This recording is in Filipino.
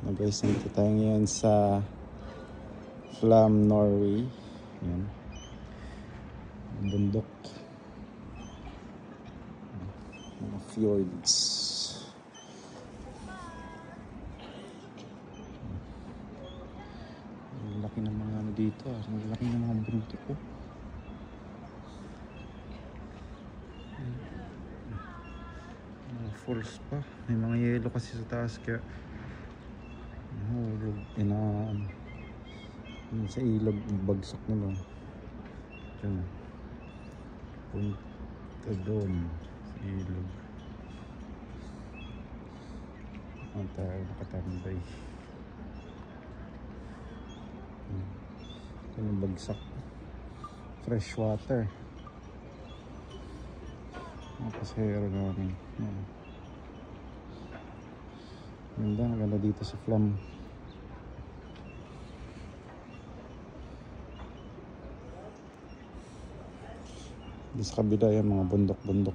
Guys, nandito tayo ngayon sa Flam, Norway. Yan. Bundok. Mga fjords. Ang laki ng mga ano dito. Ang laki ng mga bundok ko. Mga falls pa. May mga yelo kasi sa taas kaya nahulog. Sa ilog bagsak na lang. Diyan. Punta doon sa ilog. Ang tayo nakatambay. Ito yung bagsak. Fresh water. Mga pasahero namin. Maganda dito sa Flam. Di sa kabila yung mga bundok-bundok.